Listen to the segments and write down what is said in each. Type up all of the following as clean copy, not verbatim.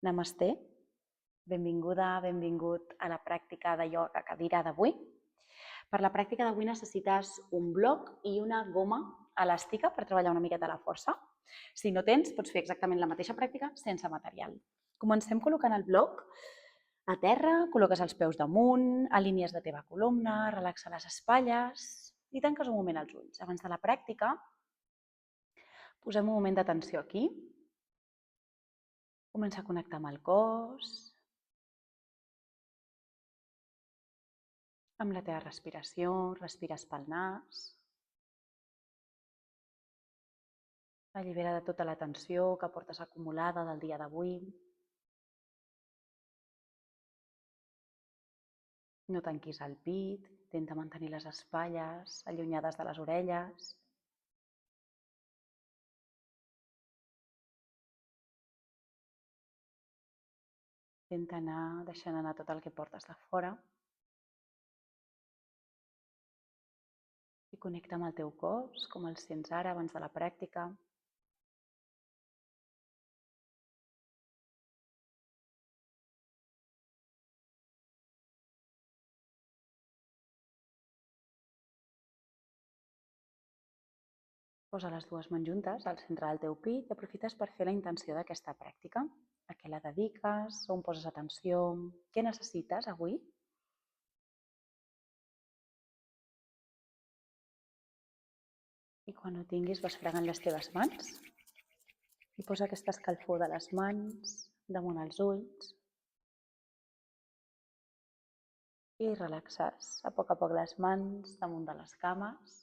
Namasté, benvinguda, benvingut a la pràctica de ioga cadira d'avui. Per la pràctica d'avui necessites un bloc i una goma elàstica per treballar una miqueta la força. Si no tens, pots fer exactament la mateixa pràctica sense material. Comencem col·locant el bloc a terra, col·loques els peus damunt, alinees la teva columna, relaxa les espatlles i tanques un moment els ulls. Abans de la pràctica, posem un moment d'atenció aquí. Comença a connectar amb el cos, amb la teva respiració, respires pel nas. Allibera de tota la tensió que portes acumulada del dia d'avui. No tanquis el pit, intenta mantenir les espatlles allunyades de les orelles. Intenta anar deixant anar tot el que portes de fora. I connecta amb el teu cos, com el sents ara abans de la pràctica. Posa les dues mans juntes al centre del teu pit i aprofites per fer la intenció d'aquesta pràctica. A què la dediques? On poses atenció? Què necessites avui? I quan ho tinguis vas fregant les teves mans i posa aquesta escalfor de les mans damunt els ulls i relaxes a poc les mans damunt de les cames.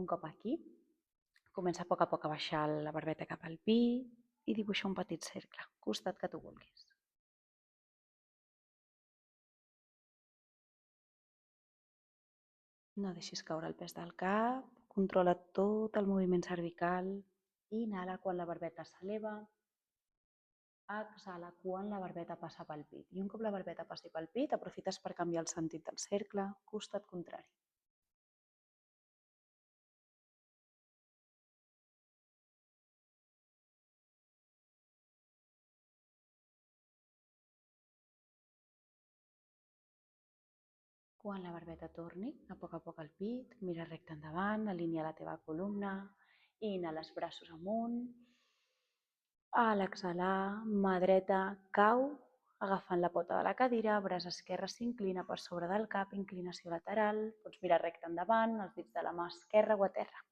Un cop aquí, comença a poc a baixar la barbeta cap al pit i dibuixa un petit cercle, costat que tu vulguis. No deixis caure el pes del cap, controla tot el moviment cervical, inhala quan la barbeta s'eleva, exhala quan la barbeta passa pel pit. I un cop la barbeta passi pel pit, aprofites per canviar el sentit del cercle, costat contrari. Quan la barbeta torni a poc al pit, mira recte endavant, alinea la teva columna, inhala els braços amunt. A l'exhalar, mà dreta cau, agafant la pota de la cadira, braç esquerre s'inclina per sobre del cap, inclinació lateral, pots mirar recte endavant, els dits de la mà esquerra o a terra.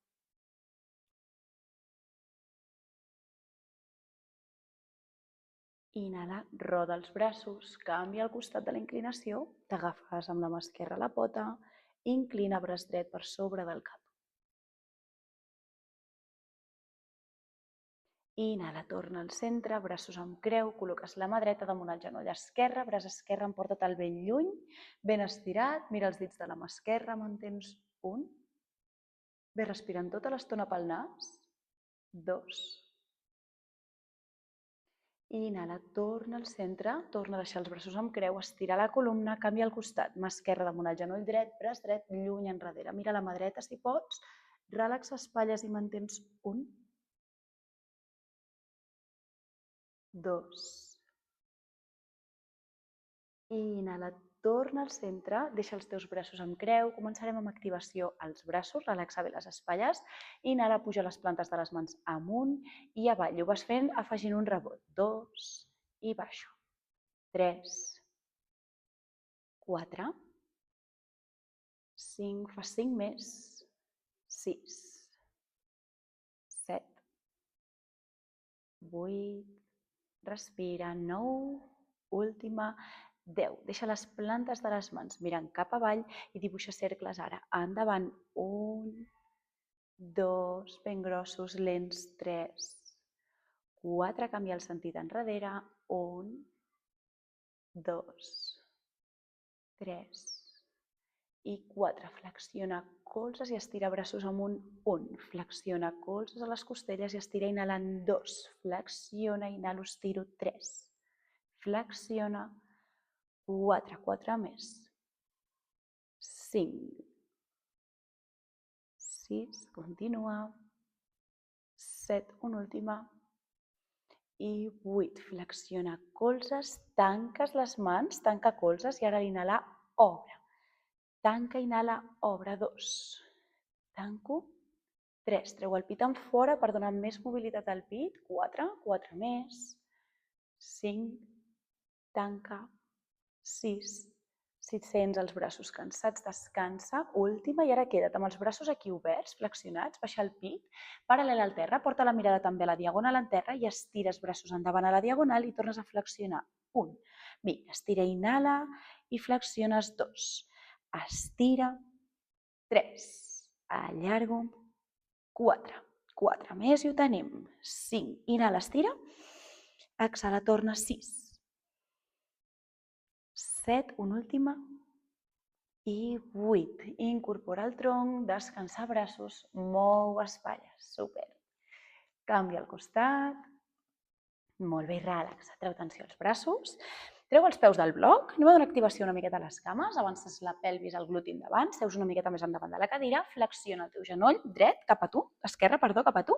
Inhala, roda els braços, canvia el costat de la inclinació, t'agafes amb la mà esquerra la pota, inclina braç dret per sobre del cap. Inhala, torna al centre, braços amb creu, col·loques la mà dreta damunt el genoll esquerre, braç esquerre emporta't el ben lluny, ben estirat, mira els dits de la mà esquerra, mantens un. Ve respirant tota l'estona pel nas, 2. Inhala, torna al centre, torna a deixar els braços amb creu, estira la columna, canvia el costat, mà esquerra damunt el genoll dret, braç dret, lluny enrere. Mira la mà dreta si pots, relaxa espatlles i mantens 1, 2. Inhala, torna al centre, deixa els teus braços amb creu, començarem amb activació als braços, relaxa bé les espatlles, inhala, puja les plantes de les mans amunt i avall, ho vas fent afegint un rebot, 2 i baixo, 3, 4, 5, fas 5 més, 6, 7, 8, respira, 9, última, 10. Deixa les plantes de les mans mirant cap avall i dibuixa cercles ara. Endavant, 1, 2, ben grossos, lents, 3, 4, canvia el sentit enrere, 1, 2, 3 i 4. Flexiona colzes i estira braços amunt, 1. Flexiona colzes a les costelles i estira inhalant, 2. Flexiona, inhalo, estiro, 3. Flexiona, 4, 4 més, 5, 6, continua, 7, una última, i 8. Flexiona colzes, tanques les mans, tanca colzes i ara a l'inhalar obre. Tanca, inhala, obre, 2. Tanco, 3. Treu el pit en fora per donar més mobilitat al pit, 4. 4 més, 5. Tanca, 6. Si et sents els braços cansats, descansa. Última, i ara queda't amb els braços aquí oberts, flexionats, baixa el pit, paral·lel al terra, porta la mirada també a la diagonal en terra i estires braços endavant a la diagonal i tornes a flexionar. 1. Vinga, estira, inhala i flexiones. 2. Estira. 3. Allargo. 4. 4 més i ho tenim. 5. Inhala, estira. Exhala, torna. 6. 7, una última, i 8. Incorpora el tronc, descansar braços, mou espatlles, super. Canvia al costat, molt bé, relaxa, treu tensió als braços, treu els peus del bloc, anem a donar activació una miqueta a les cames, avances la pelvis al gluti endavant, seus una miqueta més endavant de la cadira, flexiona el teu genoll dret cap a tu, esquerre, perdó, cap a tu,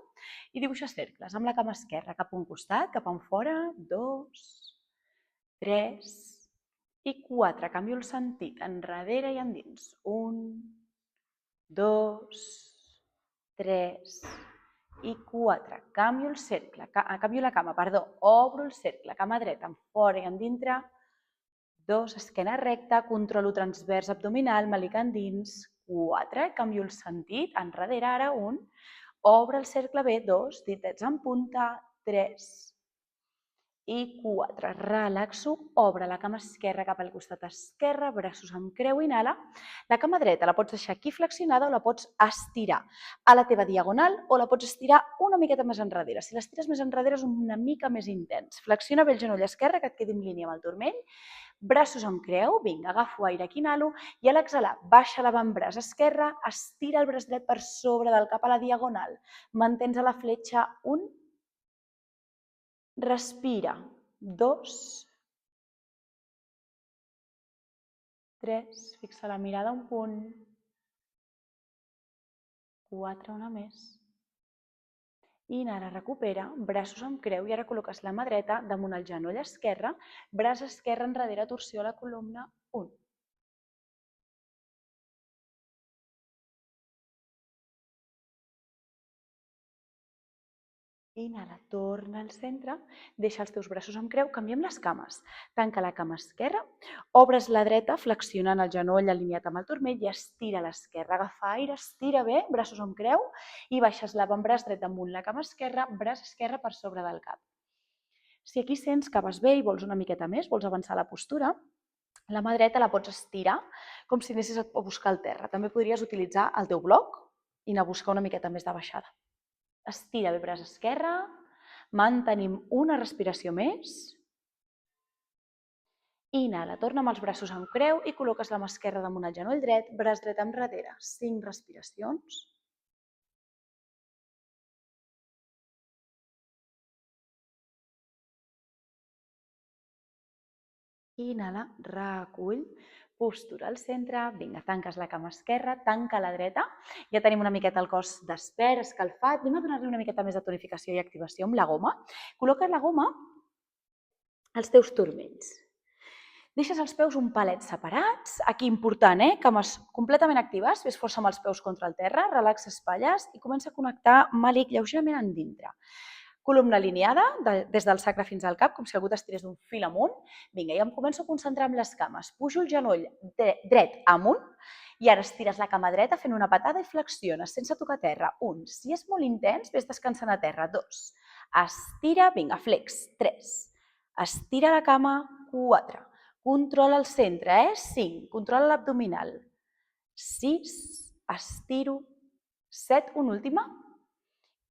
i dibuixa cercles amb la cama esquerra cap a un costat, cap enfora, 2, 3, i 4, canvio el sentit, enrere i endins. 1, 2, 3 i 4. Canvio el cercle, canvio la cama, perdó, obro el cercle, cama dreta, en fora i endintre. 2, esquena recta, controlo transvers abdominal, melic endins. 4, canvio el sentit, enrere ara, 1. Obre el cercle bé, 2, ditets en punta, 3. I 4. Relaxo, obre la cama esquerra cap al costat esquerre, braços amb creu, inhala. La cama dreta la pots deixar aquí flexionada o la pots estirar a la teva diagonal o la pots estirar una miqueta més enrere. Si l'estires més enrere és una mica més intens. Flexiona bé el genoll esquerre, que et quedi en línia amb el turmell. Braços amb creu, vinga, agafo aire aquí, inhalo, i a l'exhalar baixa l'avantbraç esquerre, estira el braç dret per sobre del cap a la diagonal. Mantens a la fletxa, 1. Respira, 2, 3, fixa la mirada a un punt, 4, una més, inhala, recupera, braços amb creu i ara col·loques la mà dreta damunt el genoll esquerre, braç esquerre enrere, torsió a la columna, 1. Inhala, torna al centre, deixa els teus braços amb creu, canviem les cames. Tanca la cama esquerra, obres la dreta flexionant el genoll alineat amb el turmell i estira l'esquerra. Agafa aire, estira bé, braços amb creu i baixes l'avantbraç dret damunt la cama esquerra, braç esquerre per sobre del cap. Si aquí sents que vas bé i vols una miqueta més, vols avançar la postura, la mà dreta la pots estirar com si anessis a buscar el terra. També podries utilitzar el teu bloc i anar a buscar una miqueta més de baixada. Estira bé braç esquerre, mantenim una respiració més. Inhala, torna amb els braços amb creu i col·loques la mà esquerra damunt el genoll dret, braç dret enrere. 5 respiracions. Inhala, recull, postura al centre, vinga, tanques la cama esquerra, tanca la dreta, ja tenim una miqueta el cos despert, escalfat, anem a donar-li una miqueta més de tonificació i activació amb la goma. Col·loca la goma als teus turmells. Deixes els peus un palet separats, aquí important, cames completament actives, fes força amb els peus contra el terra, relaxa espatlles i comença a connectar màlic lleugerament endintre. Columna alineada, des del sacre fins al cap, com si algú t'estirés d'un fil amunt. Vinga, i em començo a concentrar en les cames. Pujo el genoll dret amunt i ara estires la cama dreta fent una patada i flexiones sense tocar terra. 1. Si és molt intens, ves descansant a terra. 2. Estira, vinga, flex. 3. Estira la cama. 4. Controla el centre, 5. Controla l'abdominal. 6. Estiro. 7. Una última.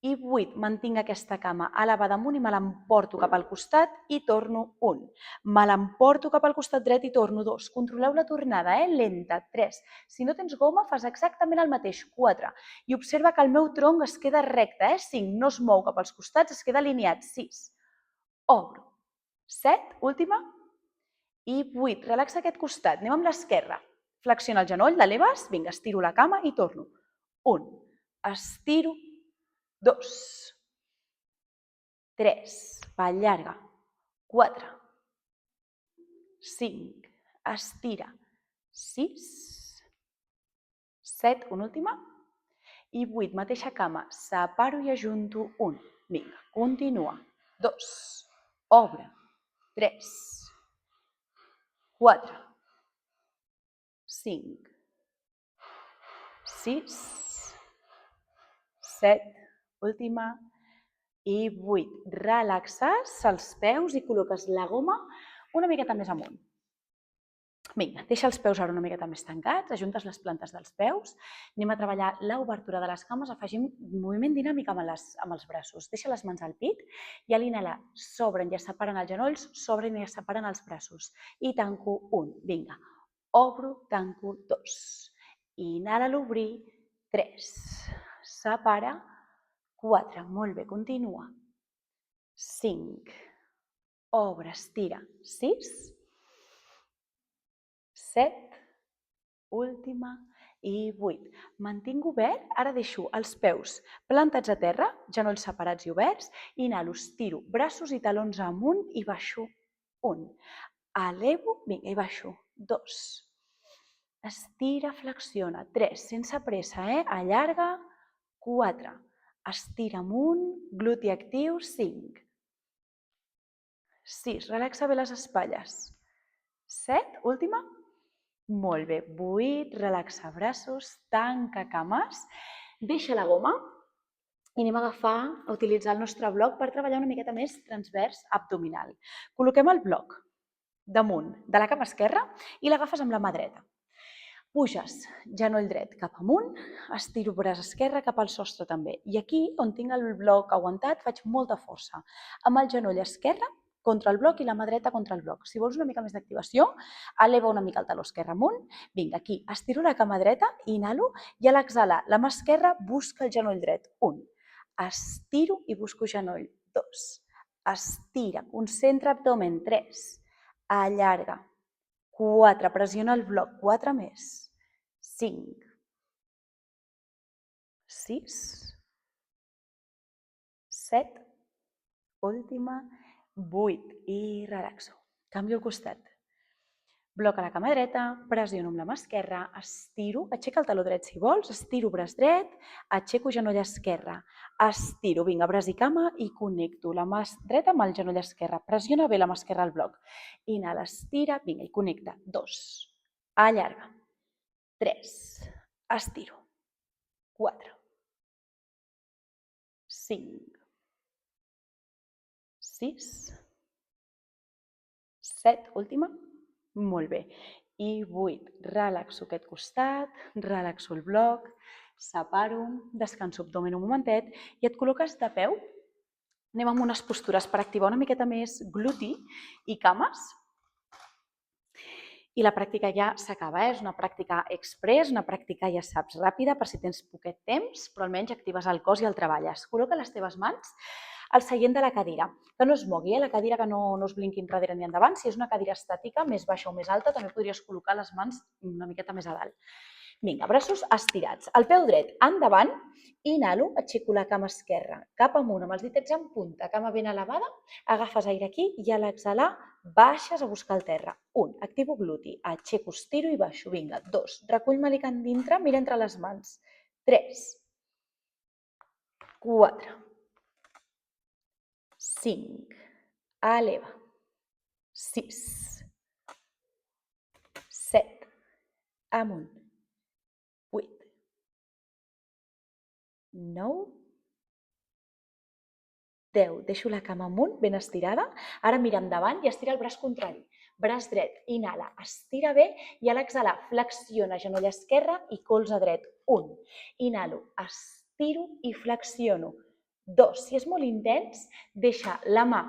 I 8, mantinc aquesta cama elevada amunt i me l'emporto cap al costat i torno 1. Me l'emporto cap al costat dret i torno 2. Controleu la tornada, lenta, 3. Si no tens goma, fas exactament el mateix, 4. I observa que el meu tronc es queda recte, 5. No es mou cap als costats, es queda alineat, 6. Obro. 7, última. I 8, relaxa aquest costat, anem amb l'esquerra. Flexiona el genoll, l'eleves, vinga, estiro la cama i torno. 1. Estiro. 2, 3, va llarga, 4, 5, estira, 6, 7, una última, i 8, mateixa cama, separo i ajunto 1. Vinga, continua. 2, obre, 3, 4, 5, 6, 7, última, i 8. Relaxes els peus i col·loques la goma una miqueta més amunt. Vinga, deixa els peus ara una miqueta més tancats, ajuntes les plantes dels peus, anem a treballar l'obertura de les cames, afegim moviment dinàmic amb els braços. Deixa les mans al pit i a l'inhalar s'obren i es separen els genolls, s'obren i es separen els braços. I tanco 1, vinga, obro, tanco 2. Inhala a l'obrir, 3, separa, 4, molt bé, continua. 5, obre, estira, 6, 7, última, i 8. Mantinc obert, ara deixo els peus plantats a terra, genolls separats i oberts, inhalo, estiro, braços i talons amunt i baixo 1. Elevo, vinga, i baixo 2. Estira, flexiona, 3, sense pressa, allarga, 4. Estira amunt, gluti actiu, 5. 6, relaxa bé les espatlles. 7, última. Molt bé, 8, relaxa braços, tanca cames, deixa la goma i anem a utilitzar el nostre bloc per treballar una miqueta més transvers abdominal. Col·loquem el bloc damunt de la cama esquerra i l'agafes amb la mà dreta. Puges genoll dret cap amunt, estiro braç esquerre cap al sostre també. I aquí, on tinc el bloc aguantat, faig molta força. Amb el genoll esquerre contra el bloc i la mà dreta contra el bloc. Si vols una mica més d'activació, eleva una mica el taló esquerre amunt. Vinga, aquí, estiro la cama dreta, inhalo, i a l'exhalar, la mà esquerra busca el genoll dret. 1. Estiro i busco genoll. 2. Estira, concentra abdomen. 3. Allarga. 4, pressiona el bloc, 4 més, 5, 6, 7, última, 8 i relaxo. Canvio el costat. Bloc a la cama dreta, pressiono amb la mà esquerra, estiro, aixeca el taló dret si vols, estiro braç dret, aixeco genoll esquerre, estiro, vinga, braç i cama i connecto la mà dreta amb el genoll esquerre, pressiona bé la mà esquerra al bloc, inhala, estira, vinga, i connecta, 2, allarga, 3, estiro, 4, 5, 6, 7, última, molt bé, i 8, relaxo aquest costat, relaxo el bloc, separo, descanso abdomen un momentet i et col·loques de peu. Anem amb unes postures per activar una miqueta més gluti i cames. I la pràctica ja s'acaba, és una pràctica express, una pràctica, ja saps, ràpida, per si tens poquet temps, però almenys actives el cos i el treballes. Col·loca les teves mans al seient de la cadira, que no es mogui, la cadira que no es blinqui enrere ni endavant. Si és una cadira estàtica, més baixa o més alta, també podries col·locar les mans una miqueta més a dalt. Vinga, braços estirats. El peu dret endavant, inhalo, aixeco la cama esquerra cap amunt amb els ditets en punta, cama ben elevada, agafes aire aquí i a l'exhalar baixes a buscar el terra. 1, activo gluti, aixeco, estiro i baixo. Vinga, 2, recull malicant dintre, mira entre les mans. 3, 4, 5, eleva, 6, 7, amunt, 8, 9, 10. Deixo la cama amunt, ben estirada. Ara mira endavant i estira el braç contrari. Braç dret, inhala, estira bé i a l'exhalar flexiona genoll esquerre i colze dret. 1. Inhalo, estiro i flexiono. 2. Si és molt intens, deixa la mà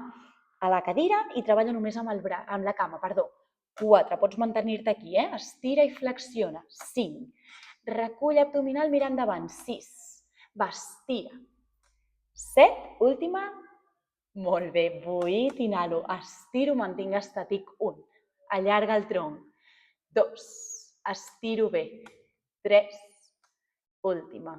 a la cadira i treballa només amb la cama. 4. Pots mantenir-te aquí, estira i flexiona. 5. Recull abdominal, mira endavant. 6. Va, estira. 7, última, molt bé, 8, inhalo, estiro, mantinc estàtic, 1, allarga el tronc, 2, estiro bé, 3, última,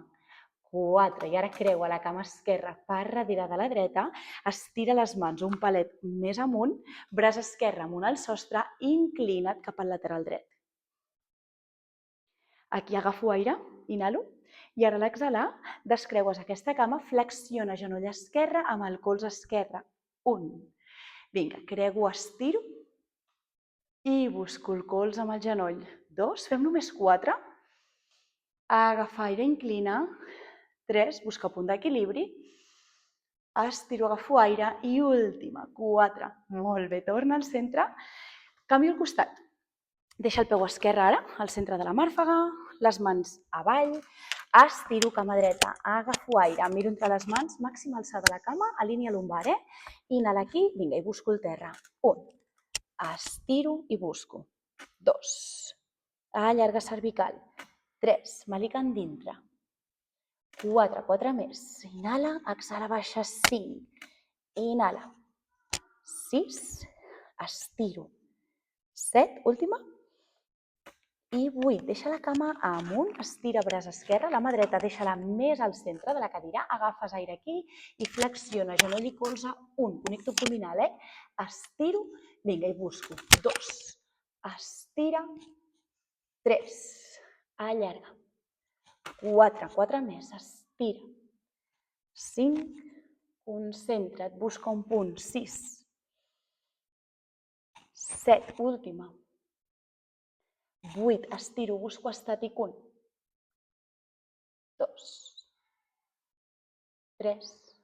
4. I ara creua la cama esquerra per darrere de la dreta, estira les mans un palet més amunt, braç esquerre amunt al sostre, inclina't cap al lateral dret. Aquí agafo aire, inhalo, i ara a l'exhalar descreues aquesta cama, flexiona genoll esquerre amb el colze esquerre. 1. Vinga, creuo, estiro i busco el colze amb el genoll. 2. Fem només 4. Agafa aire, inclina. 3. Busca punt d'equilibri. Estiro, agafo aire i última, 4. Molt bé, torna al centre. Canvio el costat. Deixa el peu esquerre ara, al centre de la màrfega, les mans avall, estiro, cama dreta, agafo aire, miro entre les mans, màxima alçada de la cama, alinea lumbar, inhala aquí, vinga, i busco el terra. 1. Estiro i busco. 2. Allarga cervical. 3. Malica dintre. 4. 4 més. Inhala, exhala, baixa. 5. Inhala. 6. Estiro. 7. Última. I 8. Deixa la cama amunt, estira braç esquerre, la mà dreta deixa-la més al centre de la cadira, agafes aire aquí i flexiona genoll i colze. 1. Connecto abdominal, Estiro, vinga, i busco. 2. Estira. 3. Allarga. 4. 4 més. Estira. 5. Concentra't, busca un punt. 6. 7. Última. 8. Estiro, busco estàtic. 1. 2. 3.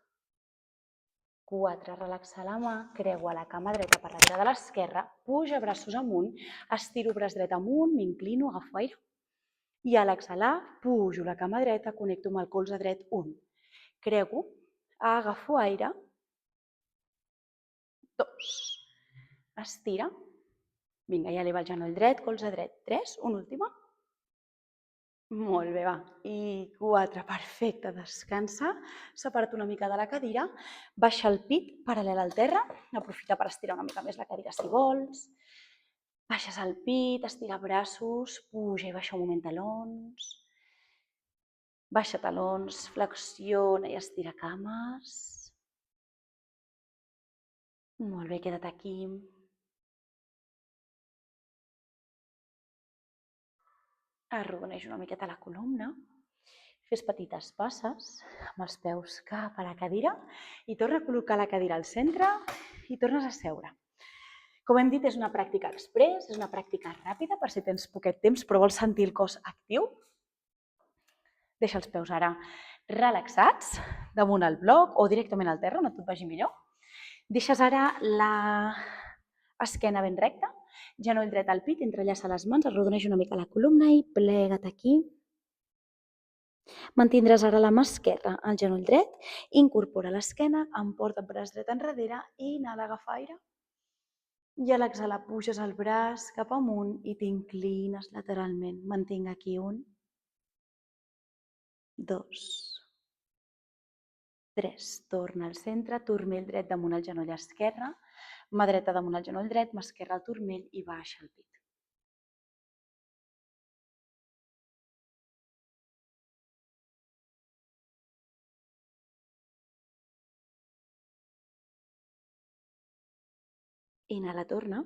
4. Relaxa la mà, creua la cama dreta per darrere de l'esquerra, puja braços amunt, estiro braç dret amunt, m'inclino, agafo aire. I a l'exhalar, pujo la cama dreta, connecto amb el colze dret. 1. Creuo, agafo aire. 2. Estira. Vinga, i eleva el genoll dret, colze dret. 3. Una última. Molt bé, va. I 4. Perfecte. Descansa. Separa't una mica de la cadira. Baixa el pit paral·lel al terra. Aprofita per estirar una mica més la cadira si vols. Baixes el pit, estira braços, puja i baixa un moment talons. Baixa talons, flexiona i estira cames. Molt bé, queda't aquí. Arrodoneix una miqueta la columna. Fes petites passes amb els peus cap a la cadira i torna a col·locar la cadira al centre i tornes a seure. Com hem dit, és una pràctica express, és una pràctica ràpida per si tens poquet temps però vols sentir el cos actiu. Deixa els peus ara relaxats damunt el bloc o directament al terra, on et vagi millor. Deixes ara l'esquena ben recta, genoll dret al pit, entrellaça les mans, arrodoneix una mica la columna i plega't aquí. Mantindràs ara la mà esquerra al genoll dret, incorpora l'esquena, emporta el braç dret enrere, inhala, agafa aire. I a l'exhalar puges el braç cap amunt i t'inclines lateralment. Mantinc aquí 1, 2, 3. Torna al centre, turmell dret damunt el genoll esquerre, mà dreta damunt el genoll dret, mà esquerra al turmell i baixa el pit. Inhala, torna.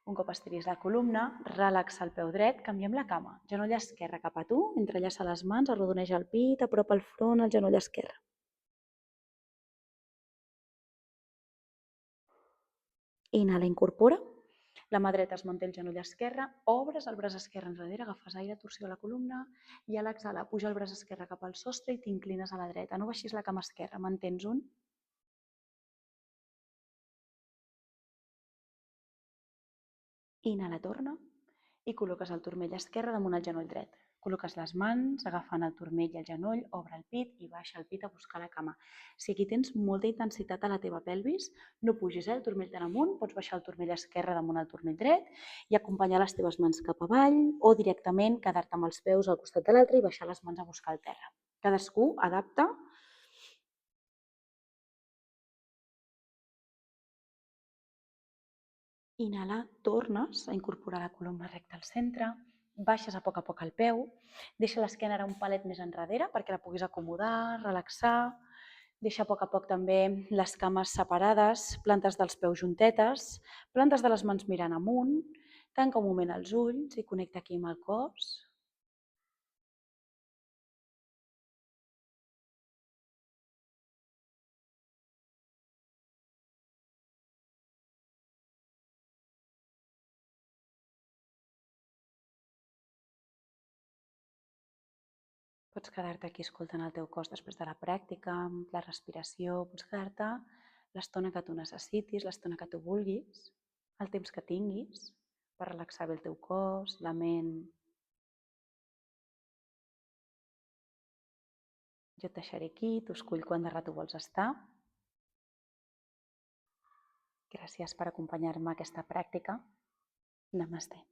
Un cop estiris la columna, relaxa el peu dret, canviem la cama. Genoll esquerre cap a tu, entrellaça les mans, arrodoneix el pit, apropa el front al genoll esquerre. Inhala, incorpora. La mà dreta es manté el genoll esquerre, obres el braç esquerre enrere, agafes aire, torsió la columna i a l'exhalar puja el braç esquerre cap al sostre i t'inclines a la dreta. No baixis la cama esquerra, mantens 1. Inhala, torna i col·loques el turmell esquerre damunt el genoll dret. Col·loques les mans agafant el turmell i el genoll, obre el pit i baixa el pit a buscar la cama. Si aquí tens molta intensitat a la teva pelvis, no pugis el turmell tan amunt, pots baixar el turmell esquerre damunt el turmell dret i acompanyar les teves mans cap avall o directament quedar-te amb els peus al costat de l'altre i baixar les mans a buscar el terra. Cadascú adapta. Inhala, tornes a incorporar la columna recta al centre, baixes a poc el peu, deixa l'esquena ara un palet més enrere perquè la puguis acomodar, relaxar, deixa a poc també les cames separades, plantes dels peus juntetes, plantes de les mans mirant amunt, tanca un moment els ulls i connecta aquí amb el cos. Pots quedar-te aquí escoltant el teu cos després de la pràctica, amb la respiració, pots quedar-te l'estona que tu necessitis, l'estona que tu vulguis, el temps que tinguis per relaxar bé el teu cos, la ment. Jo et deixaré aquí, tu escull quant de rato vols estar. Gràcies per acompanyar-me a aquesta pràctica. Namasté.